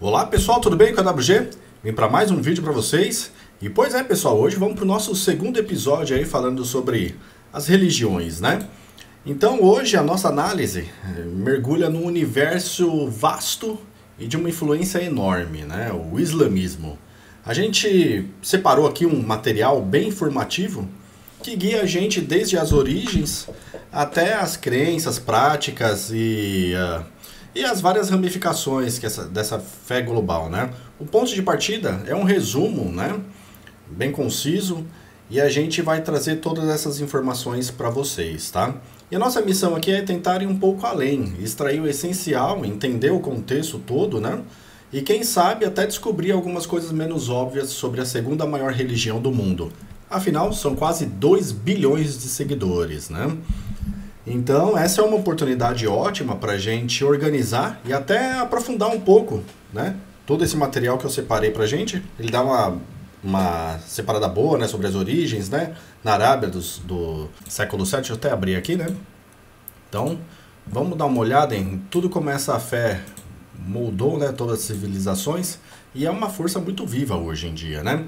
Olá pessoal, tudo bem com a WG? Vim para mais um vídeo para vocês. E pois é pessoal, hoje vamos para o nosso segundo episódio aí falando sobre as religiões, né? Então hoje a nossa análise mergulha num universo vasto e de uma influência enorme, né? O islamismo. A gente separou aqui um material bem informativo que guia a gente desde as origens até as crenças, práticas e as várias ramificações dessa fé global, né? O ponto de partida é um resumo, né? Bem conciso, e a gente vai trazer todas essas informações para vocês, tá? E a nossa missão aqui é tentar ir um pouco além, extrair o essencial, entender o contexto todo, né? E quem sabe até descobrir algumas coisas menos óbvias sobre a segunda maior religião do mundo. Afinal, são quase 2 bilhões de seguidores, né? Então, essa é uma oportunidade ótima para a gente organizar e até aprofundar um pouco, né? Todo esse material que eu separei para a gente, ele dá uma separada boa, né? Sobre as origens, né? Na Arábia do século VII, deixa eu até abrir aqui, né? Então, vamos dar uma olhada em tudo como essa fé moldou, né? Todas as civilizações, e é uma força muito viva hoje em dia, né?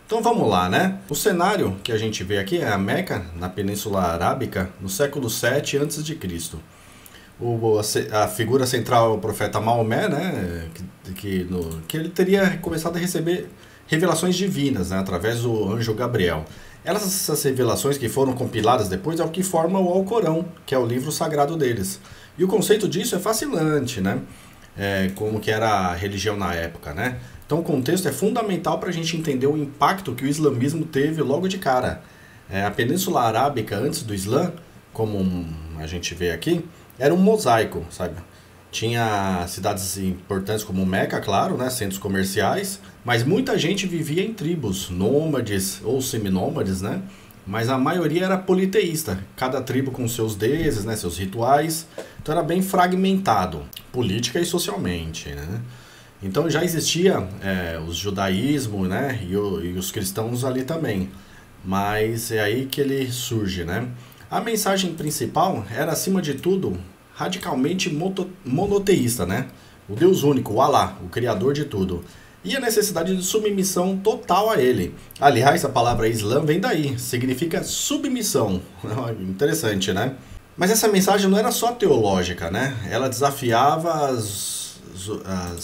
Então vamos lá, né? O cenário que a gente vê aqui é a Meca, na Península Arábica, no século VII a.C. A figura central é o profeta Maomé, né? Que ele teria começado a receber revelações divinas, né? Através do anjo Gabriel. Essas revelações que foram compiladas depois é o que forma o Alcorão, que é o livro sagrado deles. E o conceito disso é fascinante, né? Como que era a religião na época, né? Então o contexto é fundamental para a gente entender o impacto que o islamismo teve logo de cara. A Península Arábica, antes do Islã, como a gente vê aqui, era um mosaico, sabe? Tinha cidades importantes como Meca, claro, né? Centros comerciais, mas muita gente vivia em tribos, nômades ou seminômades, né? Mas a maioria era politeísta, cada tribo com seus deuses, né? Seus rituais, então era bem fragmentado, política e socialmente, né? Então já existia o judaísmo, né, e os cristãos ali também, mas é aí que ele surge, né? A mensagem principal era, acima de tudo, radicalmente monoteísta, né? O Deus único, o Alá, o Criador de tudo, e a necessidade de submissão total a ele. Aliás, a palavra Islã vem daí, significa submissão. Interessante, né? Mas essa mensagem não era só teológica, né? Ela desafiava as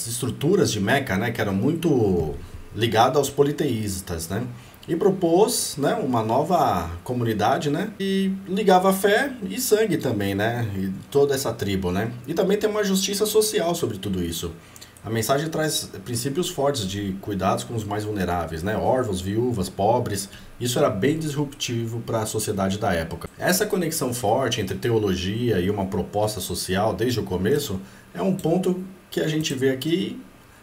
estruturas de Meca, né, que eram muito ligadas aos politeístas, né, e propôs, né, uma nova comunidade, né, e ligava fé e sangue também, né, e toda essa tribo, né, e também tem uma justiça social sobre tudo isso. A mensagem traz princípios fortes de cuidados com os mais vulneráveis, né, órfãos, viúvas, pobres. Isso era bem disruptivo para a sociedade da época. Essa conexão forte entre teologia e uma proposta social desde o começo é um ponto que a gente vê aqui,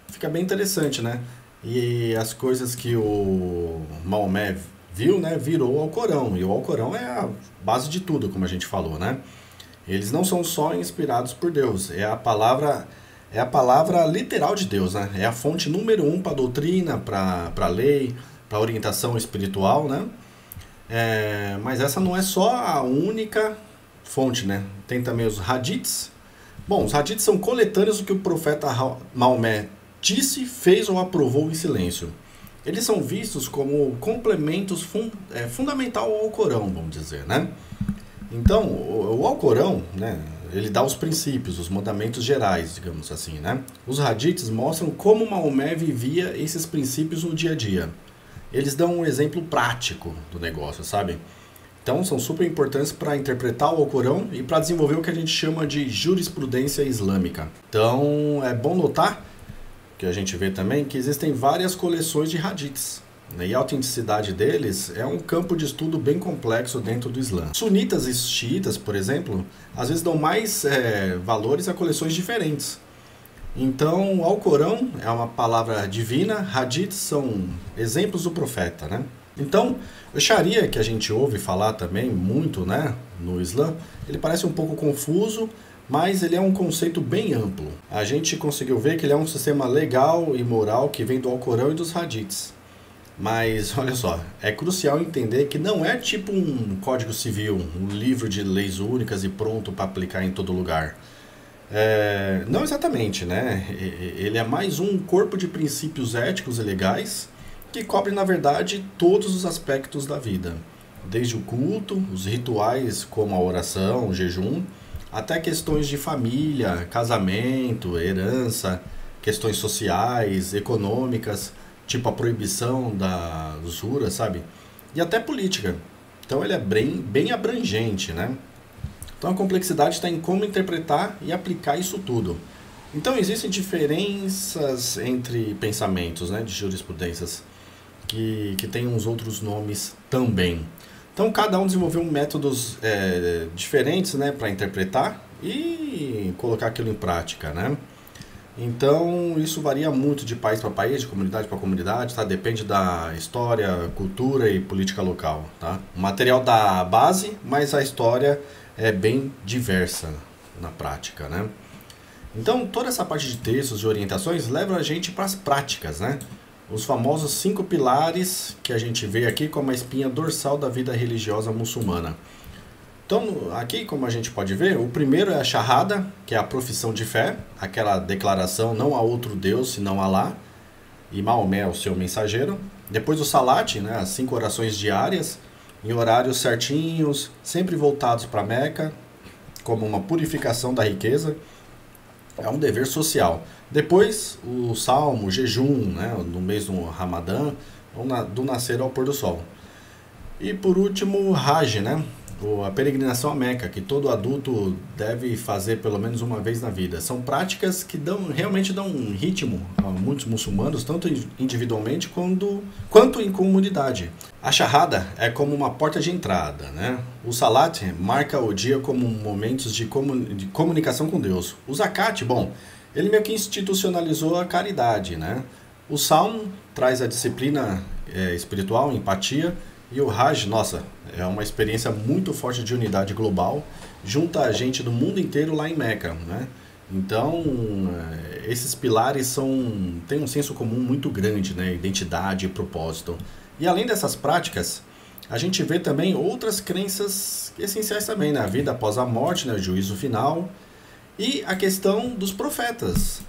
fica bem interessante, né? E as coisas que o Maomé viu, né, virou o Alcorão. E o Alcorão é a base de tudo, como a gente falou, né? Eles não são só inspirados por Deus, é a palavra literal de Deus, né? É a fonte número 1 para doutrina, para lei, para orientação espiritual, né? Mas essa não é só a única fonte, né? Tem também os hadiths. Bom, os hadiths são coletâneos do que o profeta Maomé disse, fez ou aprovou em silêncio. Eles são vistos como complementos fundamental ao Alcorão, vamos dizer, né? Então, o Alcorão, né, ele dá os princípios, os mandamentos gerais, digamos assim, né? Os hadiths mostram como Maomé vivia esses princípios no dia a dia. Eles dão um exemplo prático do negócio, sabe? Então, são super importantes para interpretar o Alcorão e para desenvolver o que a gente chama de jurisprudência islâmica. Então, é bom notar, que a gente vê também, que existem várias coleções de hadiths, né? E a autenticidade deles é um campo de estudo bem complexo dentro do Islã. Sunitas e xiitas, por exemplo, às vezes dão mais valores a coleções diferentes. Então, o Alcorão é uma palavra divina, hadiths são exemplos do profeta, né? Então, o Sharia, que a gente ouve falar também muito, né, no Islã, ele parece um pouco confuso, mas ele é um conceito bem amplo. A gente conseguiu ver que ele é um sistema legal e moral que vem do Alcorão e dos hadiths. Mas, olha só, é crucial entender que não é tipo um código civil, um livro de leis únicas e pronto para aplicar em todo lugar. Não exatamente, né? Ele é mais um corpo de princípios éticos e legais que cobre, na verdade, todos os aspectos da vida, desde o culto, os rituais como a oração, o jejum, até questões de família, casamento, herança, questões sociais, econômicas, tipo a proibição da usura, sabe? E até política. Então ele é bem abrangente, né? Então a complexidade está em como interpretar e aplicar isso tudo. Então existem diferenças entre pensamentos, né, de jurisprudências que têm uns outros nomes também. Então cada um desenvolveu métodos diferentes, né, para interpretar e colocar aquilo em prática, né? Então isso varia muito de país para país, de comunidade para comunidade, tá? Depende da história, cultura e política local, tá? O material da base, mas a história é bem diversa na prática, né? Então toda essa parte de textos e orientações leva a gente para as práticas, né? Os famosos 5 pilares que a gente vê aqui como a espinha dorsal da vida religiosa muçulmana. Então, aqui, como a gente pode ver, o primeiro é a Shahada, que é a profissão de fé, aquela declaração não há outro Deus senão Alá, e Maomé é o seu mensageiro. Depois o Salat, né, as 5 orações diárias, em horários certinhos, sempre voltados para Meca, como uma purificação da riqueza, é um dever social. Depois o Salmo, o jejum, né, no mês do Ramadã, do nascer ao pôr do sol. E por último o Hajj, né? A peregrinação a Meca, que todo adulto deve fazer pelo menos uma vez na vida. São práticas que realmente dão um ritmo a muitos muçulmanos, tanto individualmente quanto em comunidade. A Shahada é como uma porta de entrada, né? O Salat marca o dia como momentos de comunicação com Deus. O Zakat, bom, ele meio que institucionalizou a caridade, né? O Salmo traz a disciplina espiritual, empatia. E o Hajj, nossa, é uma experiência muito forte de unidade global, junta a gente do mundo inteiro lá em Meca, né? Então, esses pilares têm um senso comum muito grande, né? Identidade e propósito. E além dessas práticas, a gente vê também outras crenças essenciais também, né? A vida após a morte, né? O juízo final e a questão dos profetas.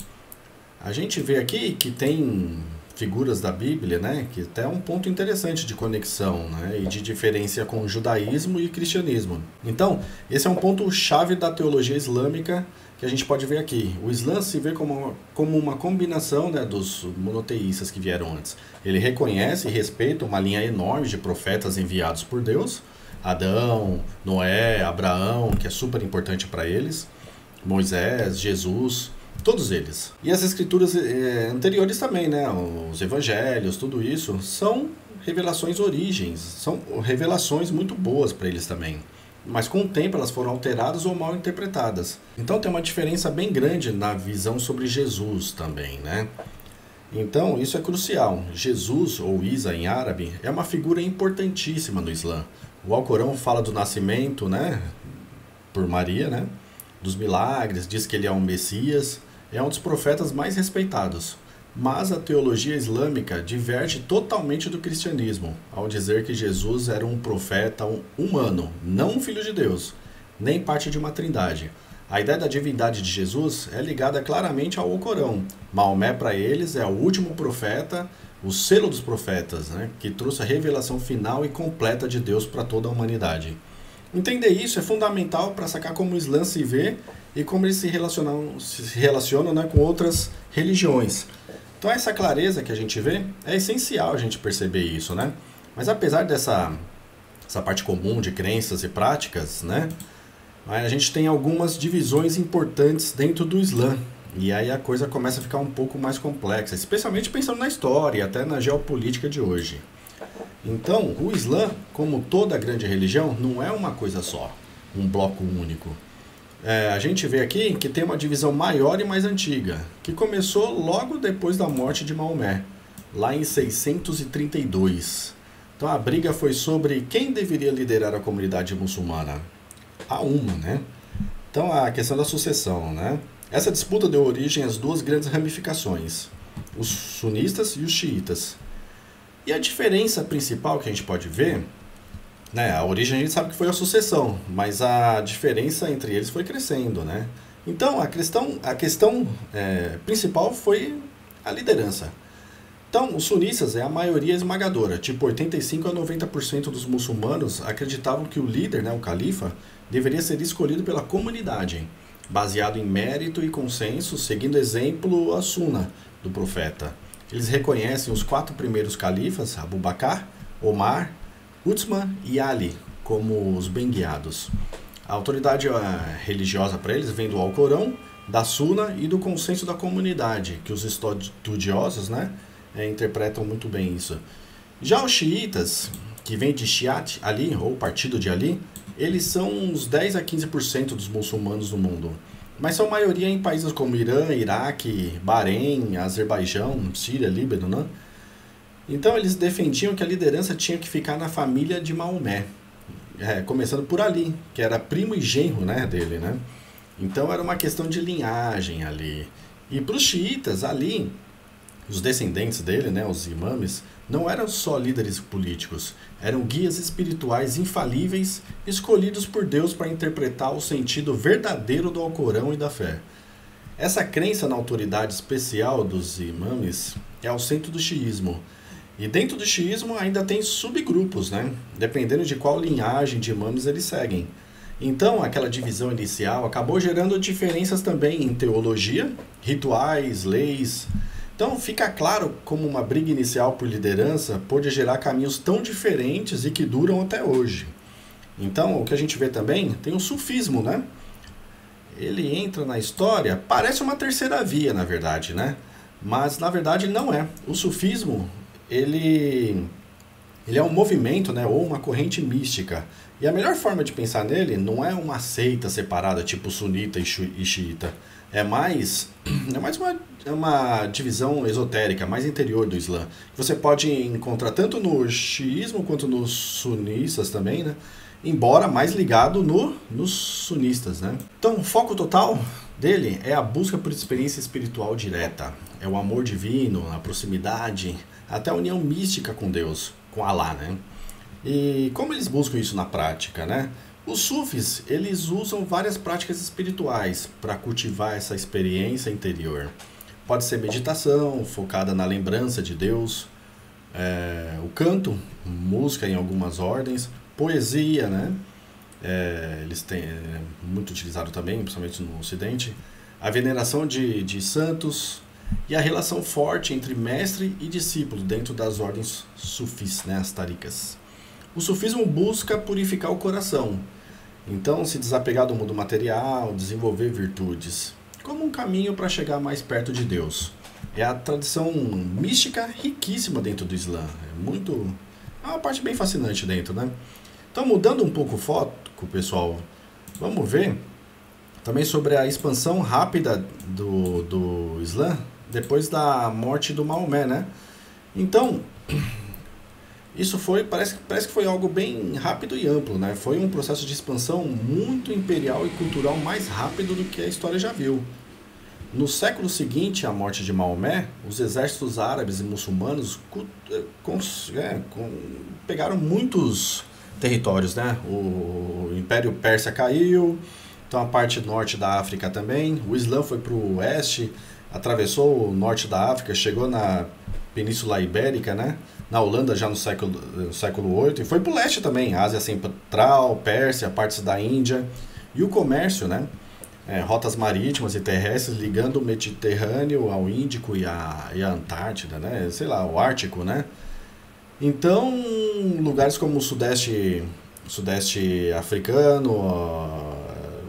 A gente vê aqui que tem figuras da Bíblia, né, que até é um ponto interessante de conexão, né, e de diferença com o judaísmo e o cristianismo. Então, esse é um ponto chave da teologia islâmica que a gente pode ver aqui. O Islã se vê como uma combinação, né, dos monoteístas que vieram antes. Ele reconhece e respeita uma linha enorme de profetas enviados por Deus, Adão, Noé, Abraão, que é super importante para eles, Moisés, Jesus, todos eles. E as escrituras anteriores também, né? Os evangelhos, tudo isso, são revelações origens, são revelações muito boas para eles também. Mas com o tempo elas foram alteradas ou mal interpretadas. Então tem uma diferença bem grande na visão sobre Jesus também, né? Então isso é crucial. Jesus, ou Isa em árabe, é uma figura importantíssima no Islã. O Alcorão fala do nascimento, né? Por Maria, né? Dos milagres, diz que ele é um Messias. É um dos profetas mais respeitados, mas a teologia islâmica diverge totalmente do cristianismo, ao dizer que Jesus era um profeta humano, não um filho de Deus, nem parte de uma trindade. A ideia da divindade de Jesus é ligada claramente ao Alcorão. Maomé, para eles, é o último profeta, o selo dos profetas, né, que trouxe a revelação final e completa de Deus para toda a humanidade. Entender isso é fundamental para sacar como o Islã se vê e como eles se relacionam, né, com outras religiões. Então essa clareza que a gente vê, é essencial a gente perceber isso, né? Mas apesar dessa parte comum de crenças e práticas, né, a gente tem algumas divisões importantes dentro do Islã. E aí a coisa começa a ficar um pouco mais complexa, especialmente pensando na história e até na geopolítica de hoje. Então, o Islã, como toda grande religião, não é uma coisa só, um bloco único. A gente vê aqui que tem uma divisão maior e mais antiga, que começou logo depois da morte de Maomé, lá em 632. Então a briga foi sobre quem deveria liderar a comunidade muçulmana. A Umma, né? Então a questão da sucessão, né? Essa disputa deu origem às duas grandes ramificações, os sunistas e os xiitas. E a diferença principal que a gente pode ver, né, a origem a gente sabe que foi a sucessão, mas a diferença entre eles foi crescendo, né? Então, a questão principal foi a liderança. Então, os sunistas é a maioria esmagadora, tipo 85 a 90% dos muçulmanos acreditavam que o líder, né, o califa, deveria ser escolhido pela comunidade, baseado em mérito e consenso, seguindo exemplo a Sunna do profeta. Eles reconhecem os 4 primeiros califas, Abu Bakr, Omar, Uthman e Ali, como os bem guiados. A autoridade religiosa para eles vem do Alcorão, da Sunna e do consenso da comunidade, que os estudiosos, né, interpretam muito bem isso. Já os xiitas, que vêm de Shiat Ali, ou Partido de Ali, eles são uns 10 a 15% dos muçulmanos do mundo. Mas são maioria em países como Irã, Iraque, Bahrein, Azerbaijão, Síria, Líbano, né? Então eles defendiam que a liderança tinha que ficar na família de Maomé. Começando por Ali, que era primo e genro, né, dele, né? Então era uma questão de linhagem ali. E para os xiitas, Ali, os descendentes dele, né, os imames, não eram só líderes políticos, eram guias espirituais infalíveis, escolhidos por Deus para interpretar o sentido verdadeiro do Alcorão e da fé. Essa crença na autoridade especial dos imames é o centro do xiismo. E dentro do xiismo ainda tem subgrupos, né? Dependendo de qual linhagem de imames eles seguem. Então, aquela divisão inicial acabou gerando diferenças também em teologia, rituais, leis. Então, fica claro como uma briga inicial por liderança pôde gerar caminhos tão diferentes e que duram até hoje. Então, o que a gente vê também, tem o sufismo, né? Ele entra na história, parece uma terceira via, na verdade, né? Mas, na verdade, não é. O sufismo, ele é um movimento, né, ou uma corrente mística. E a melhor forma de pensar nele não é uma seita separada, tipo sunita e xiita. É mais uma divisão esotérica, mais interior do Islã. Você pode encontrar tanto no xiismo quanto nos sunistas também, né? Embora mais ligado nos sunistas, né? Então, o foco total dele é a busca por experiência espiritual direta. É o amor divino, a proximidade, até a união mística com Deus, com Allah, né? E como eles buscam isso na prática, né? Os sufis, eles usam várias práticas espirituais para cultivar essa experiência interior. Pode ser meditação, focada na lembrança de Deus, o canto, música em algumas ordens, poesia, né? Eles têm muito utilizado também, principalmente no Ocidente, a veneração de santos e a relação forte entre mestre e discípulo dentro das ordens sufis, né? As taricas. O sufismo busca purificar o coração, então se desapegar do mundo material, desenvolver virtudes, como um caminho para chegar mais perto de Deus. É a tradição mística riquíssima dentro do Islã, é uma parte bem fascinante dentro, né? Então, mudando um pouco o foco, pessoal, vamos ver também sobre a expansão rápida do Islã depois da morte do Maomé, né? Então, isso parece que foi algo bem rápido e amplo, né? Foi um processo de expansão muito imperial e cultural mais rápido do que a história já viu. No século seguinte à morte de Maomé, os exércitos árabes e muçulmanos pegaram muitos territórios, né? O Império Persa caiu, então a parte norte da África também. O Islã foi para o oeste, atravessou o norte da África, chegou na Península Ibérica, né? Na Holanda já no século VIII, e foi para o leste também, Ásia Central, Pérsia, partes da Índia. E o comércio, né? Rotas marítimas e terrestres ligando o Mediterrâneo ao Índico e a Antártida, né? Sei lá, o Ártico, né? Então, lugares como o Sudeste africano,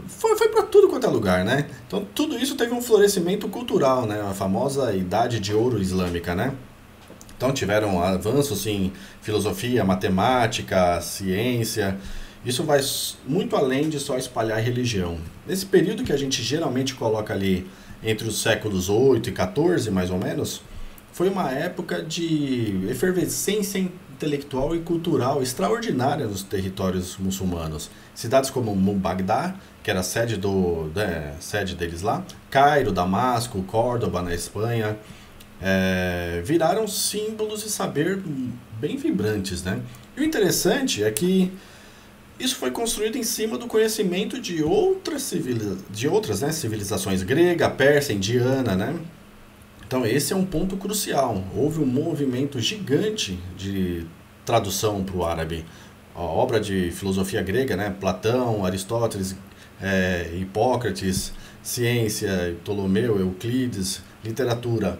foi para tudo quanto é lugar, né? Então, tudo isso teve um florescimento cultural, né? A famosa Idade de Ouro Islâmica, né? Então, tiveram avanços em filosofia, matemática, ciência. Isso vai muito além de só espalhar religião. Nesse período que a gente geralmente coloca ali entre os séculos 8 e 14, mais ou menos, foi uma época de efervescência intelectual e cultural extraordinária nos territórios muçulmanos. Cidades como Bagdá, que era a sede deles lá, Cairo, Damasco, Córdoba, na Espanha, viraram símbolos de saber bem vibrantes, né? E o interessante é que Isso foi construído em cima do conhecimento de outras, civilizações grega, persa, indiana, né? Então esse é um ponto crucial. Houve um movimento gigante de tradução para o árabe. A obra de filosofia grega, né? Platão, Aristóteles, Hipócrates, ciência, Ptolomeu, Euclides, literatura,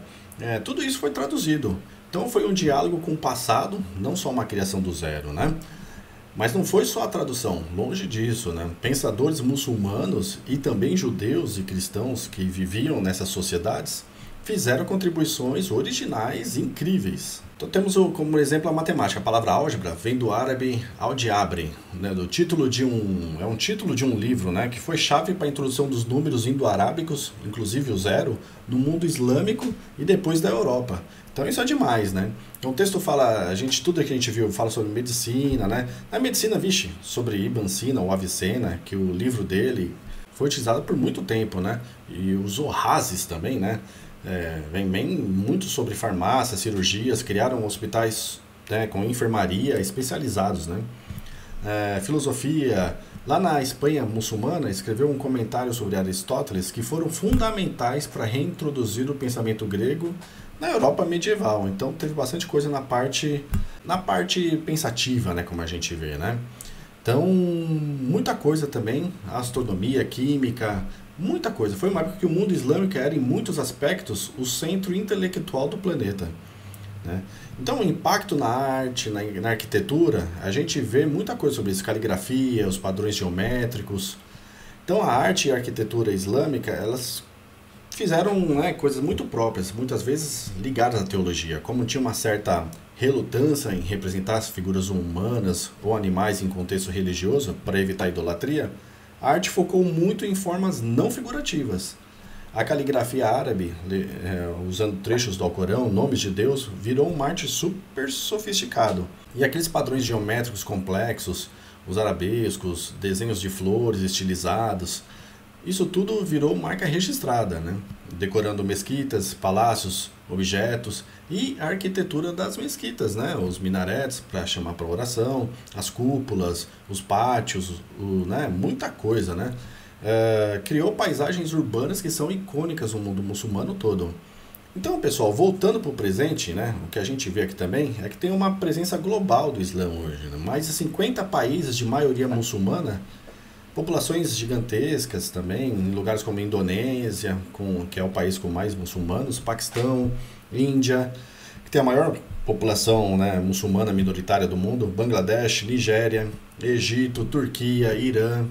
tudo isso foi traduzido. Então foi um diálogo com o passado, não só uma criação do zero, né? Mas não foi só a tradução, longe disso, né? Pensadores muçulmanos e também judeus e cristãos que viviam nessas sociedades fizeram contribuições originais incríveis. Então temos como exemplo a matemática. A palavra álgebra vem do árabe aldiabre, né, é um título de um livro, né, que foi chave para a introdução dos números indo-arábicos, inclusive o zero, no mundo islâmico e depois da Europa. Então isso é demais, né? Então o texto fala, tudo que a gente viu fala sobre medicina, né? Na medicina, sobre Ibn Sina ou Avicena, que o livro dele foi utilizado por muito tempo, né? E os Orrazes também, né? Vem bem muito sobre farmácia, cirurgias, criaram hospitais, né, com enfermaria especializados, né? Filosofia, lá na Espanha muçulmana, escreveu um comentário sobre Aristóteles que foram fundamentais para reintroduzir o pensamento grego na Europa medieval. Então teve bastante coisa na parte pensativa, né, como a gente vê, né? Então, muita coisa também, astronomia, química, muita coisa. Foi uma época que o mundo islâmico era, em muitos aspectos, o centro intelectual do planeta, né? Então, o impacto na arte, na arquitetura, a gente vê muita coisa sobre isso, caligrafia, os padrões geométricos. Então, a arte e a arquitetura islâmica, elas fizeram, né, coisas muito próprias, muitas vezes ligadas à teologia. Como tinha uma certa relutância em representar as figuras humanas ou animais em contexto religioso para evitar a idolatria, a arte focou muito em formas não figurativas. A caligrafia árabe, usando trechos do Alcorão, nomes de Deus, virou um arte super sofisticado. E aqueles padrões geométricos complexos, os arabescos, desenhos de flores estilizados, isso tudo virou marca registrada, né? Decorando mesquitas, palácios, objetos e a arquitetura das mesquitas, né? Os minaretes para chamar para oração, as cúpulas, os pátios, né? Muita coisa, né? Criou paisagens urbanas que são icônicas no mundo muçulmano todo. Então, pessoal, voltando para o presente, né? O que a gente vê aqui também é que tem uma presença global do Islã hoje, né? Mais de 50 países de maioria muçulmana, populações gigantescas também, em lugares como a Indonésia, que é o país com mais muçulmanos, Paquistão, Índia, que tem a maior população, né, muçulmana minoritária do mundo, Bangladesh, Nigéria, Egito, Turquia, Irã,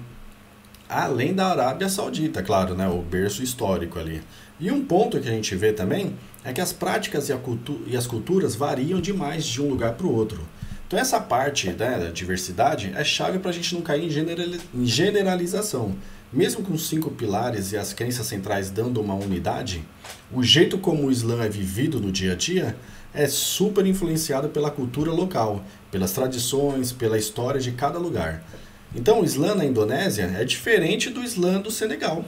além da Arábia Saudita, claro, né, o berço histórico ali. E um ponto que a gente vê também é que as práticas e as culturas variam demais de um lugar para o outro. Então essa parte, né, da diversidade é chave para a gente não cair em generalização. Mesmo com os 5 pilares e as crenças centrais dando uma unidade, o jeito como o Islã é vivido no dia a dia é super influenciado pela cultura local, pelas tradições, pela história de cada lugar. Então o Islã na Indonésia é diferente do Islã do Senegal,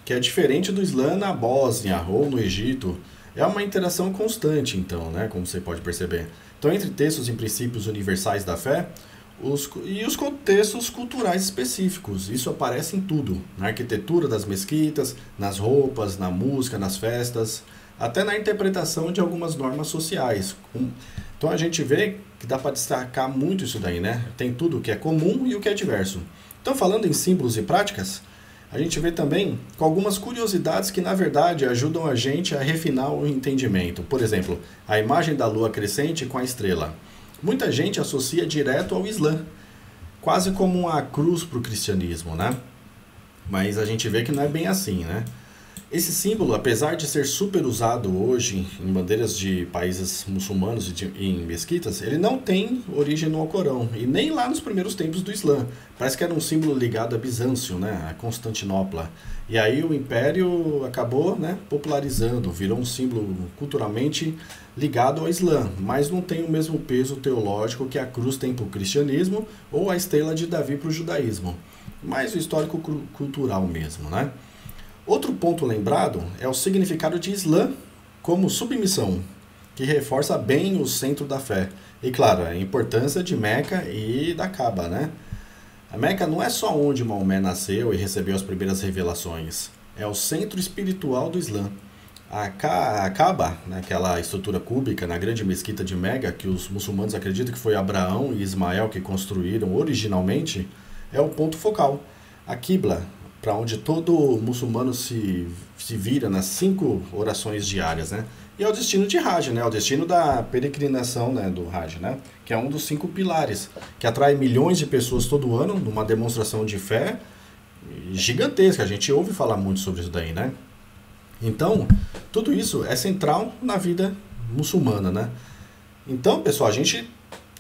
que é diferente do Islã na Bósnia ou no Egito. É uma interação constante, então, né, como você pode perceber. Então, entre textos e princípios universais da fé e os contextos culturais específicos, isso aparece em tudo, na arquitetura das mesquitas, nas roupas, na música, nas festas, até na interpretação de algumas normas sociais. Então, a gente vê que dá para destacar muito isso daí, né? Tem tudo o que é comum e o que é diverso. Então, falando em símbolos e práticas, a gente vê também com algumas curiosidades que, na verdade, ajudam a gente a refinar o entendimento. Por exemplo, a imagem da lua crescente com a estrela. Muita gente associa direto ao Islã, quase como uma cruz para o cristianismo, né? Mas a gente vê que não é bem assim, né? Esse símbolo, apesar de ser super usado hoje em bandeiras de países muçulmanos e em mesquitas, ele não tem origem no Alcorão e nem lá nos primeiros tempos do Islã. Parece que era um símbolo ligado a Bizâncio, né, a Constantinopla. E aí o Império acabou, né, popularizando, virou um símbolo culturalmente ligado ao Islã, mas não tem o mesmo peso teológico que a cruz tem para o cristianismo ou a estrela de Davi para o judaísmo, mas o histórico cultural mesmo, né? Outro ponto lembrado é o significado de Islã como submissão, que reforça bem o centro da fé. E claro, a importância de Meca e da Caba, né? A Meca não é só onde Maomé nasceu e recebeu as primeiras revelações, é o centro espiritual do Islã. A Kaaba, né, aquela estrutura cúbica na grande mesquita de Meca, que os muçulmanos acreditam que foi Abraão e Ismael que construíram originalmente, é o ponto focal. A Qibla, para onde todo muçulmano se vira nas 5 orações diárias, né? E é o destino de Hajj, né? É o destino da peregrinação, né, do Hajj, né? Que é um dos 5 pilares, que atrai milhões de pessoas todo ano, numa demonstração de fé gigantesca. A gente ouve falar muito sobre isso daí, né? Então, tudo isso é central na vida muçulmana, né? Então, pessoal, a gente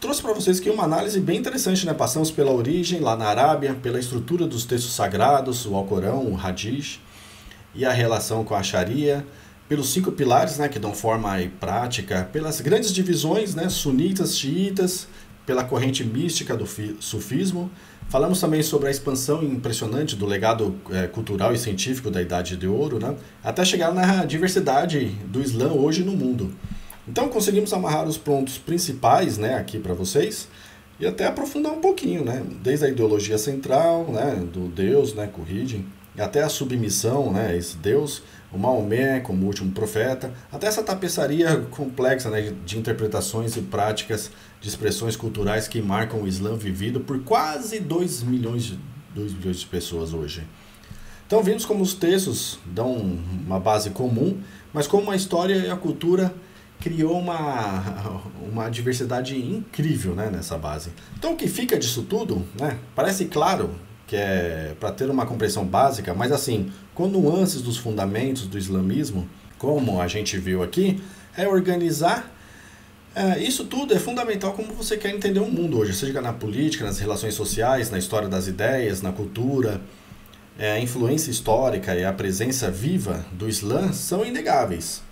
trouxe para vocês aqui uma análise bem interessante, né? Passamos pela origem lá na Arábia, pela estrutura dos textos sagrados, o Alcorão, o Hadith, e a relação com a Sharia, pelos 5 pilares, né, que dão forma e prática, pelas grandes divisões, né, sunitas, xiitas, pela corrente mística do sufismo. Falamos também sobre a expansão impressionante do legado cultural e científico da Idade de Ouro, né, até chegar na diversidade do Islã hoje no mundo. Então conseguimos amarrar os pontos principais, né, aqui para vocês e até aprofundar um pouquinho, né, desde a ideologia central, né, do Deus, né, Khurrid, até a submissão, né, a esse Deus, o Maomé como último profeta, até essa tapeçaria complexa, né, de interpretações e práticas de expressões culturais que marcam o Islã vivido por quase 2 milhões de pessoas hoje. Então vimos como os textos dão uma base comum, mas como a história e a cultura criou uma diversidade incrível, né, nessa base. Então o que fica disso tudo, né, parece claro que é para ter uma compreensão básica, mas assim, com nuances dos fundamentos do islamismo, como a gente viu aqui, é organizar. Isso tudo é fundamental como você quer entender o mundo hoje, seja na política, nas relações sociais, na história das ideias, na cultura. A influência histórica e a presença viva do Islã são inegáveis.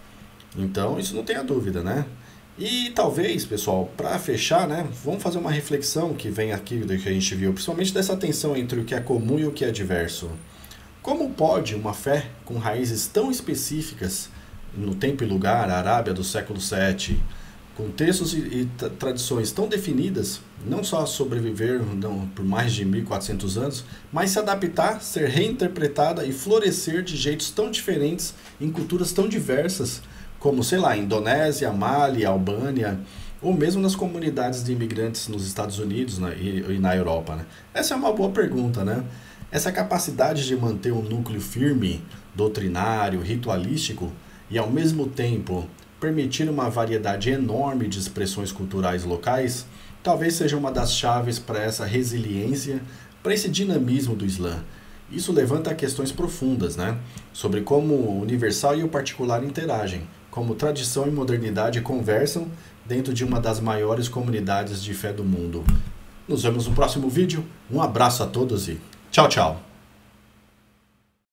Então, isso não tenha dúvida, né? E talvez, pessoal, para fechar, né, vamos fazer uma reflexão que vem aqui do que a gente viu, principalmente dessa tensão entre o que é comum e o que é diverso. Como pode uma fé com raízes tão específicas no tempo e lugar, a Arábia do século VII, com textos e tradições tão definidas, não só sobreviver por mais de 1400 anos, mas se adaptar, ser reinterpretada e florescer de jeitos tão diferentes em culturas tão diversas, como, sei lá, Indonésia, Mali, Albânia, ou mesmo nas comunidades de imigrantes nos Estados Unidos, né, e na Europa, né? Essa é uma boa pergunta, né? Essa capacidade de manter um núcleo firme, doutrinário, ritualístico, e ao mesmo tempo permitir uma variedade enorme de expressões culturais locais, talvez seja uma das chaves para essa resiliência, para esse dinamismo do Islã. Isso levanta questões profundas, né? Sobre como o universal e o particular interagem, como tradição e modernidade conversam dentro de uma das maiores comunidades de fé do mundo. Nos vemos no próximo vídeo. Um abraço a todos e tchau, tchau!